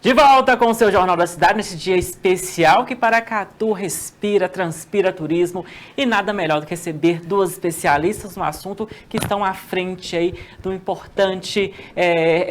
De volta com o seu Jornal da Cidade, nesse dia especial que Paracatu respira, transpira turismo e nada melhor do que receber duas especialistas no assunto que estão à frente aí do importante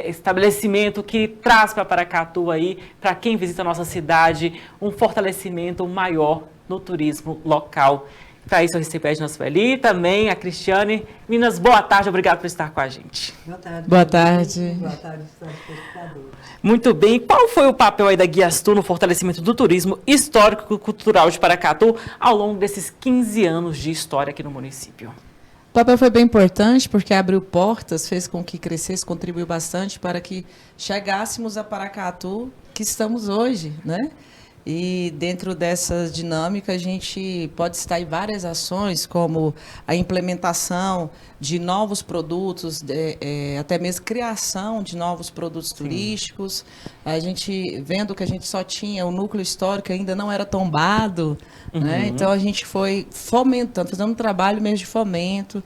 estabelecimento que traz para Paracatu aí, para quem visita a nossa cidade, um fortalecimento maior no turismo local. Para isso eu recebo a Edna Sueli e também a Cristiane. Meninas, boa tarde, obrigado por estar com a gente. Boa tarde. Boa tarde. Boa tarde, espectadores. Muito bem, qual foi o papel aí da Guiastu no fortalecimento do turismo histórico e cultural de Paracatu ao longo desses 15 anos de história aqui no município? O papel foi bem importante porque abriu portas, fez com que crescesse, contribuiu bastante para que chegássemos a Paracatu que estamos hoje, né? E dentro dessa dinâmica a gente pode citar em várias ações, como a implementação de novos produtos, até mesmo criação de novos produtos turísticos. A gente vendo que a gente só tinha o núcleo histórico, ainda não era tombado, né? Então a gente foi fomentando, fazendo um trabalho mesmo de fomento,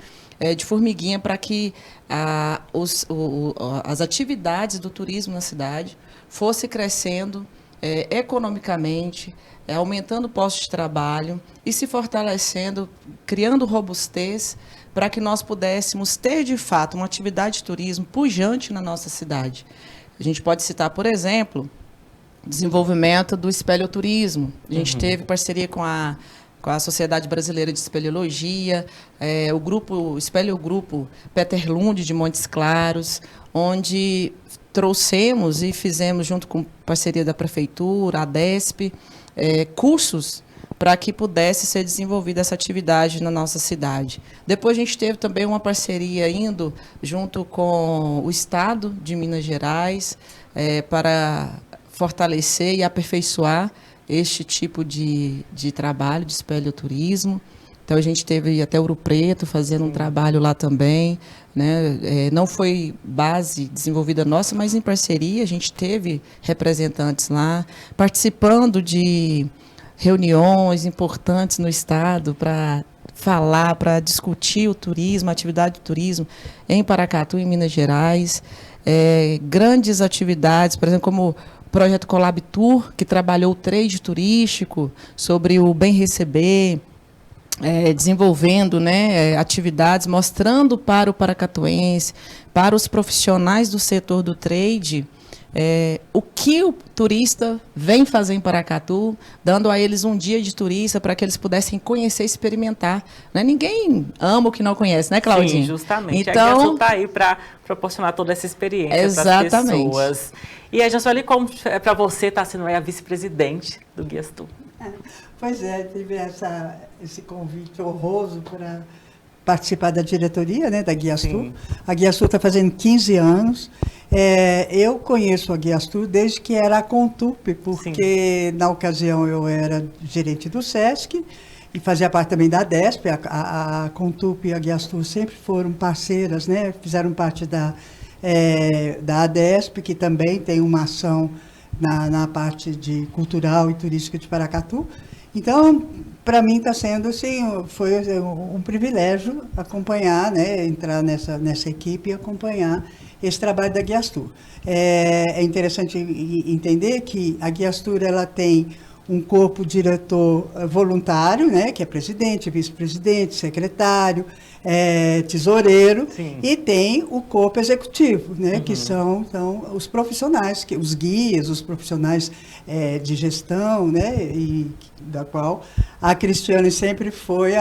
de formiguinha, para que as atividades do turismo na cidade fossem crescendo economicamente, aumentando postos de trabalho e se fortalecendo, criando robustez para que nós pudéssemos ter, de fato, uma atividade de turismo pujante na nossa cidade. A gente pode citar, por exemplo, o desenvolvimento do espeleoturismo. A gente teve parceria com a Sociedade Brasileira de Espeleologia, o Espeleogrupo Peter Lund de Montes Claros, onde trouxemos e fizemos, junto com parceria da Prefeitura, a ADESP, cursos para que pudesse ser desenvolvida essa atividade na nossa cidade. Depois a gente teve também uma parceria indo junto com o Estado de Minas Gerais para fortalecer e aperfeiçoar este tipo de trabalho de espeleoturismo. Então, a gente teve até Ouro Preto fazendo um trabalho lá também, né? Não foi base desenvolvida nossa, mas em parceria a gente teve representantes lá, participando de reuniões importantes no Estado para falar, para discutir o turismo, a atividade de turismo em Paracatu, em Minas Gerais. Grandes atividades, por exemplo, como o projeto Colab Tour, que trabalhou o trade turístico, sobre o bem receber, desenvolvendo, né, atividades, mostrando para o paracatuense, para os profissionais do setor do trade, o que o turista vem fazer em Paracatu, dando a eles um dia de turista para que eles pudessem conhecer e experimentar. Né? Ninguém ama o que não conhece, né, Claudinha? Sim, justamente. Então, a Guiastu está aí para proporcionar toda essa experiência para as pessoas. E a Edna Sueli, como para você está sendo a vice-presidente do Guiastu? Pois tive esse convite honroso para participar da diretoria, né, da Guiastu. Sim. A Guiastu está fazendo 15 anos. Eu conheço a Guiastu desde que era a Contup, porque na ocasião eu era gerente do SESC e fazia parte também da ADESP. A Contup e a Guiastu sempre foram parceiras, né, fizeram parte da ADESP, que também tem uma ação na parte de cultural e turística de Paracatu. Então, para mim está sendo assim, foi um privilégio acompanhar, né, entrar nessa equipe e acompanhar esse trabalho da Guiastu. É interessante entender que a Guiastu ela tem um corpo diretor voluntário, né, que é presidente, vice-presidente, secretário, tesoureiro. Sim. E tem o corpo executivo, né, que são os profissionais, os guias, os profissionais de gestão, né, e da qual a Cristiane sempre foi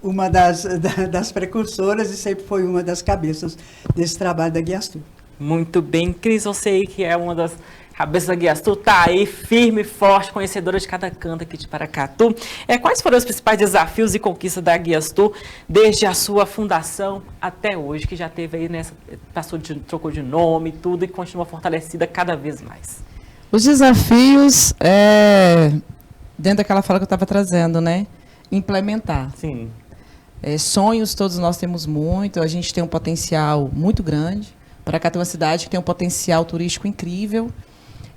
uma das precursoras e sempre foi uma das cabeças desse trabalho da Guiastu. Muito bem, Cris, você aí que é uma das cabeças da Guiastu, está aí firme, forte, conhecedora de cada canto aqui de Paracatu. Quais foram os principais desafios e conquistas da Guiastu desde a sua fundação até hoje, que já teve aí trocou de nome e tudo, e continua fortalecida cada vez mais? Os desafios, dentro daquela fala que eu estava trazendo, né? Implementar. Sim. Sonhos todos nós temos muito, a gente tem um potencial muito grande. Paracatu é uma cidade que tem um potencial turístico incrível.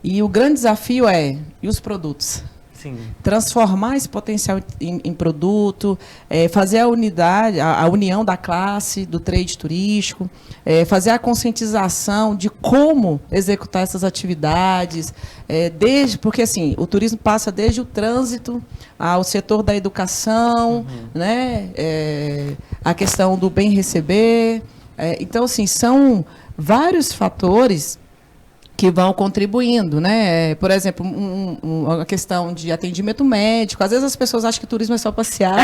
E o grande desafio e os produtos? Sim. Transformar esse potencial em produto, fazer a unidade, a união da classe, do trade turístico, fazer a conscientização de como executar essas atividades, porque assim, o turismo passa desde o trânsito ao setor da educação, né, a questão do bem receber. Então, assim, são vários fatores que vão contribuindo, né? Por exemplo, a questão de atendimento médico. Às vezes as pessoas acham que turismo é só passear,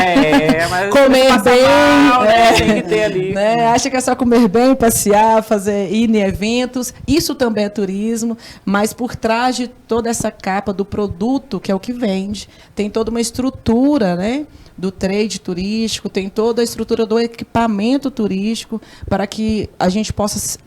mas comer bem, mal, né? Tem que ter ali. Né? Acha que é só comer bem, passear, ir em eventos. Isso também é turismo, mas por trás de toda essa capa do produto, que é o que vende, tem toda uma estrutura, né? Do trade turístico, tem toda a estrutura do equipamento turístico para que a gente possa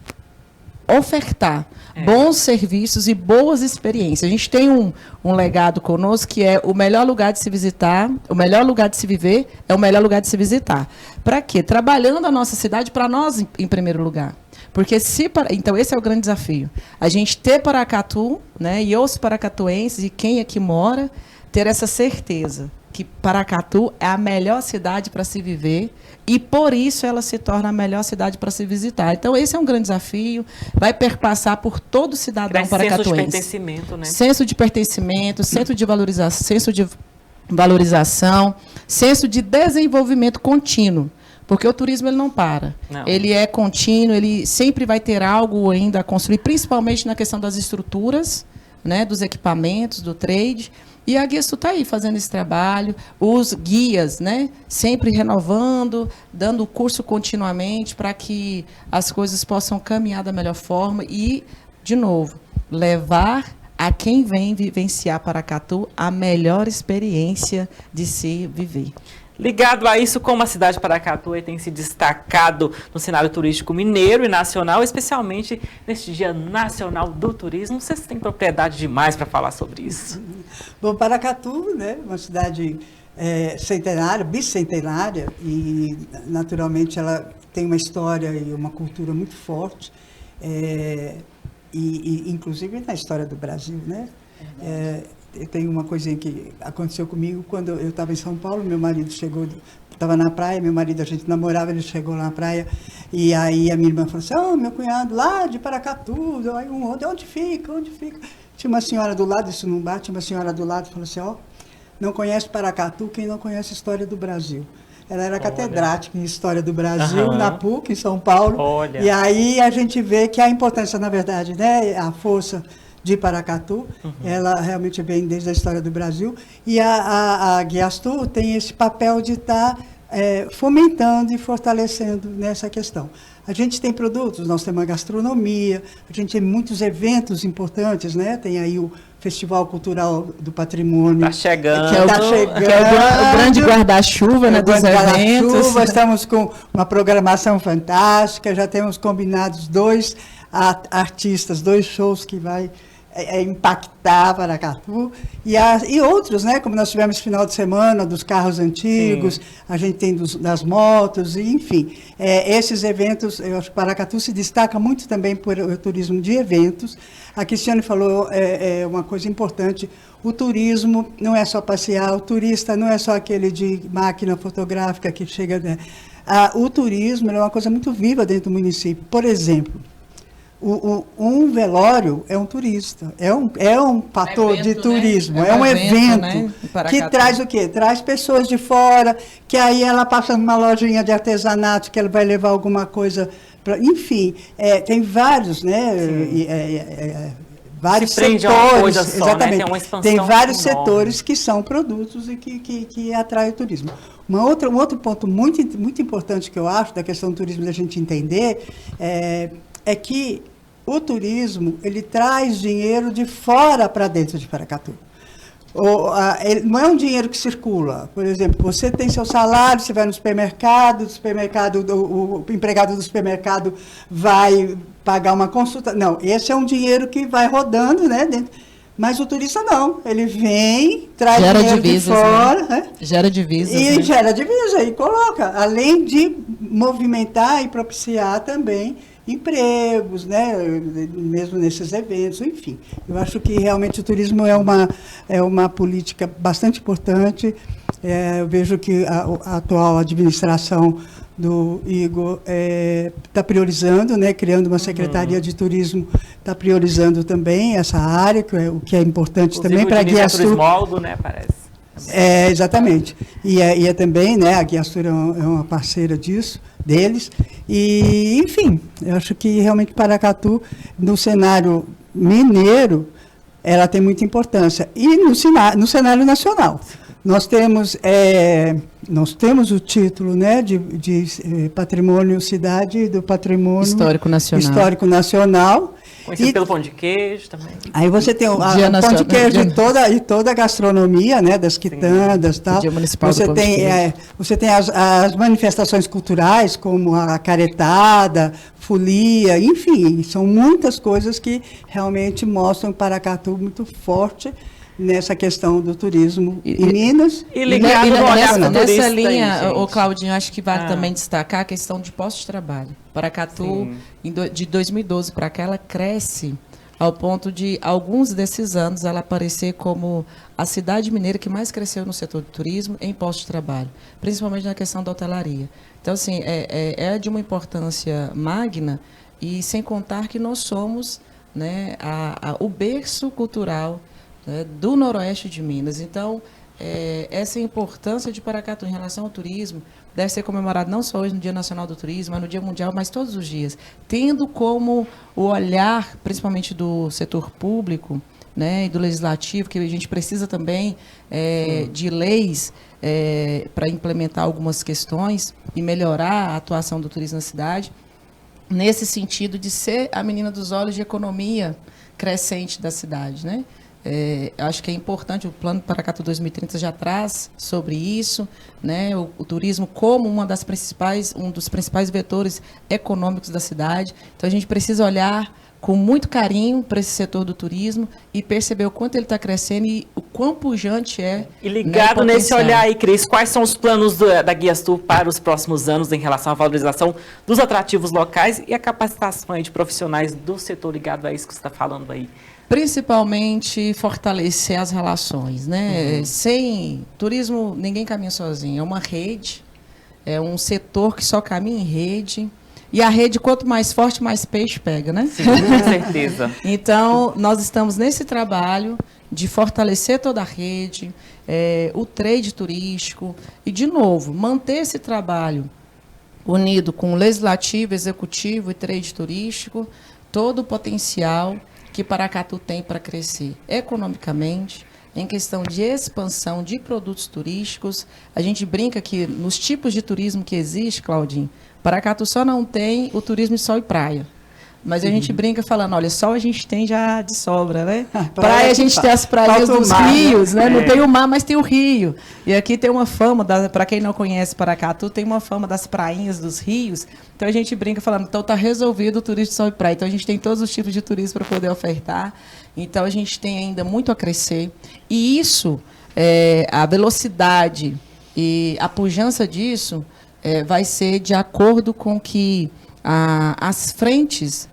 ofertar bons serviços e boas experiências. A gente tem um legado conosco que é o melhor lugar de se visitar, o melhor lugar de se viver é o melhor lugar de se visitar. Para quê? Trabalhando a nossa cidade para nós em primeiro lugar. Porque então esse é o grande desafio. A gente ter Paracatu, né, e os paracatuenses e quem aqui mora, ter essa certeza que Paracatu é a melhor cidade para se viver e, por isso, ela se torna a melhor cidade para se visitar. Então, esse é um grande desafio, vai perpassar por todo cidadão paracatuense. Senso de pertencimento, né? Senso de pertencimento, senso de valorização, senso de desenvolvimento contínuo. Porque o turismo ele não para. Não. Ele é contínuo, ele sempre vai ter algo ainda a construir, principalmente na questão das estruturas, né, dos equipamentos, do trade. E a Guiastu está aí fazendo esse trabalho, os guias, né, sempre renovando, dando curso continuamente para que as coisas possam caminhar da melhor forma e, de novo, levar a quem vem vivenciar Paracatu a melhor experiência de se viver. Ligado a isso, como a cidade de Paracatu tem se destacado no cenário turístico mineiro e nacional, especialmente neste Dia Nacional do Turismo, vocês têm propriedade demais para falar sobre isso. Bom, Paracatu, né, uma cidade centenária, bicentenária, e naturalmente ela tem uma história e uma cultura muito forte, inclusive na história do Brasil, né? Tem uma coisinha que aconteceu comigo quando eu estava em São Paulo, meu marido chegou, estava na praia, meu marido, a gente namorava, ele chegou na praia, e aí a minha irmã falou assim, meu cunhado lá de Paracatu, aí onde fica? Tinha uma senhora do lado, isso não bate, uma senhora do lado falou assim, não conhece Paracatu quem não conhece a história do Brasil. Ela era catedrática em História do Brasil, na PUC, em São Paulo, e aí a gente vê que a importância, na verdade, né, a força de Paracatu, ela realmente vem desde a história do Brasil, e a Guiastu tem esse papel de estar fomentando e fortalecendo nessa questão. A gente tem produtos, nós temos a gastronomia, a gente tem muitos eventos importantes, né? Tem aí o Festival Cultural do Patrimônio. Está chegando. Que é o grande guarda-chuva, né, dos eventos. Estamos com uma programação fantástica, já temos combinados 2 artistas, 2 shows que vai impactar Paracatu, e outros, né, como nós tivemos final de semana dos carros antigos, a gente tem das motos, enfim, esses eventos, eu acho que Paracatu se destaca muito também por o turismo de eventos. A Cristiane falou uma coisa importante, o turismo não é só passear, o turista não é só aquele de máquina fotográfica que chega, né? O turismo é uma coisa muito viva dentro do município. Por exemplo, um velório é um turista, é um fator de turismo, né? É um evento, né? Que traz o quê? Traz pessoas de fora, que aí ela passa numa lojinha de artesanato, que ela vai levar alguma coisa, enfim, tem vários, né? Vários setores, só, exatamente. Né? Tem vários setores que são produtos e que atraem o turismo. Um outro ponto muito importante que eu acho da questão do turismo da gente entender é que o turismo, ele traz dinheiro de fora para dentro de Paracatu. Não é um dinheiro que circula. Por exemplo, você tem seu salário, você vai no supermercado, o empregado do supermercado vai pagar uma consulta. Não, esse é um dinheiro que vai rodando, né, dentro. Mas o turista não, ele vem, traz dinheiro de fora. Né? Gera divisas. E gera divisa, e coloca, além de movimentar e propiciar também empregos, né, mesmo nesses eventos, enfim. Eu acho que realmente o turismo é uma política bastante importante. Eu vejo que a atual administração do Igor está priorizando, né, criando uma secretaria de turismo, está priorizando também essa área, o que é importante também para a Guia Sul. Turismólogo, né, parece. Exatamente. E também, né, a Guia Sul é uma parceira deles. E, enfim, eu acho que realmente Paracatu, no cenário mineiro, ela tem muita importância. E no cenário nacional. Nós temos o título, né, de Patrimônio Cidade do Patrimônio Histórico Nacional. Conhecido pelo pão de queijo também. Aí você tem o pão de queijo e toda a gastronomia, né, das quitandas e tal. Dia Municipal Você tem as manifestações culturais, como a caretada, folia, enfim, são muitas coisas que realmente mostram Paracatu muito forte nessa questão do turismo em Minas. E ligado nessa linha, Claudinho, acho que vale também destacar a questão de postos de trabalho. Paracatu, de 2012 para cá, ela cresce ao ponto de, alguns desses anos, ela aparecer como a cidade mineira que mais cresceu no setor do turismo em postos de trabalho, principalmente na questão da hotelaria. Então, assim, é de uma importância magna, e sem contar que nós somos, né, o berço cultural, né, do Noroeste de Minas. Então, essa importância de Paracatu em relação ao turismo deve ser comemorado não só hoje no Dia Nacional do Turismo, mas no Dia Mundial, mas todos os dias, tendo como o olhar, principalmente do setor público, né, e do legislativo, que a gente precisa também de leis para implementar algumas questões e melhorar a atuação do turismo na cidade, nesse sentido de ser a menina dos olhos de economia crescente da cidade, né? Acho que é importante, o Plano Paracatu 2030 já traz sobre isso, né, o turismo como um dos principais vetores econômicos da cidade. Então, a gente precisa olhar com muito carinho para esse setor do turismo e perceber o quanto ele está crescendo e o quão pujante é. E ligado nesse olhar aí, Cris, quais são os planos da Guia Sul para os próximos anos em relação à valorização dos atrativos locais e a capacitação aí de profissionais do setor ligado a isso que você está falando aí? Principalmente fortalecer as relações, né? Sem turismo, ninguém caminha sozinho. É uma rede, é um setor que só caminha em rede. E a rede, quanto mais forte, mais peixe pega, né? Sim, com certeza. Então, nós estamos nesse trabalho de fortalecer toda a rede, o trade turístico e, de novo, manter esse trabalho unido com o legislativo, executivo e trade turístico, todo o potencial que Paracatu tem para crescer economicamente, em questão de expansão de produtos turísticos. A gente brinca que nos tipos de turismo que existe, Claudinho, Paracatu só não tem o turismo de sol e praia. Mas a gente brinca falando, olha, sol a gente tem já de sobra, né? Praia a gente tem as praias dos rios, né? Não tem o mar, mas tem o rio. E aqui tem uma fama, para quem não conhece Paracatu, tem uma fama das prainhas dos rios. Então a gente brinca falando, então está resolvido o turismo de sol e praia. Então a gente tem todos os tipos de turismo para poder ofertar. Então a gente tem ainda muito a crescer. E isso, a velocidade e a pujança disso vai ser de acordo com que as frentes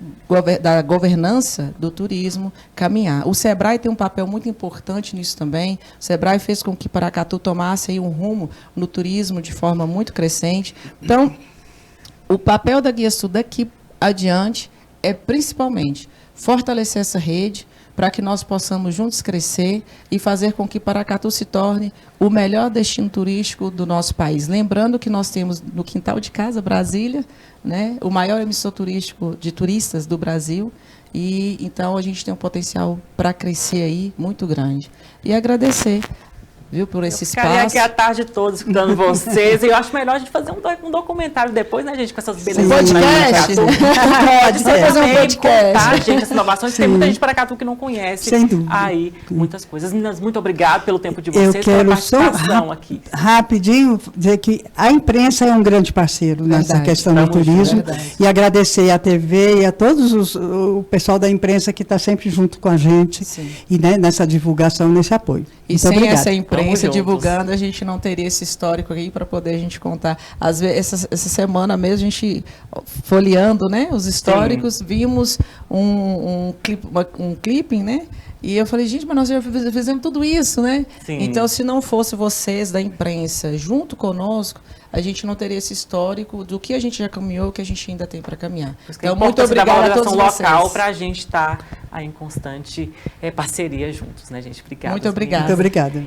da governança do turismo caminhar. O SEBRAE tem um papel muito importante nisso também. O SEBRAE fez com que Paracatu tomasse aí um rumo no turismo de forma muito crescente. Então, o papel da Guia Sul daqui adiante é principalmente fortalecer essa rede para que nós possamos juntos crescer e fazer com que Paracatu se torne o melhor destino turístico do nosso país. Lembrando que nós temos no quintal de casa, Brasília, né, o maior emissor turístico de turistas do Brasil, e então a gente tem um potencial para crescer aí muito grande. E agradecer, viu, por esse espaço. Eu ficaria aqui a tarde toda escutando vocês. E eu acho melhor a gente fazer um documentário depois, né, gente, com essas belezas. Podcast? Pode fazer um podcast. Contar, gente, essas inovações. Tem muita gente para Paracatu que não conhece. Sem dúvida. Aí, muitas coisas. Meninas, muito obrigado pelo tempo de vocês, eu quero pela participação aqui. Rapidinho dizer que a imprensa é um grande parceiro nessa questão do turismo. E agradecer à TV e a todos o pessoal da imprensa que está sempre junto com a gente. E, né, nessa divulgação, nesse apoio. E sem essa imprensa, imprensa juntos. divulgando, a gente não teria esse histórico aí para poder a gente contar. Às vezes, essa semana mesmo, a gente folheando, né, os históricos, vimos um clipping, né? E eu falei, gente, mas nós já fizemos tudo isso, né? Sim. Então, se não fosse vocês da imprensa junto conosco, a gente não teria esse histórico do que a gente já caminhou, o que a gente ainda tem para caminhar. Então, muito obrigada a todos local para a gente estar aí em constante parceria juntos, né, gente? Obrigada. Muito obrigada. Muito obrigada.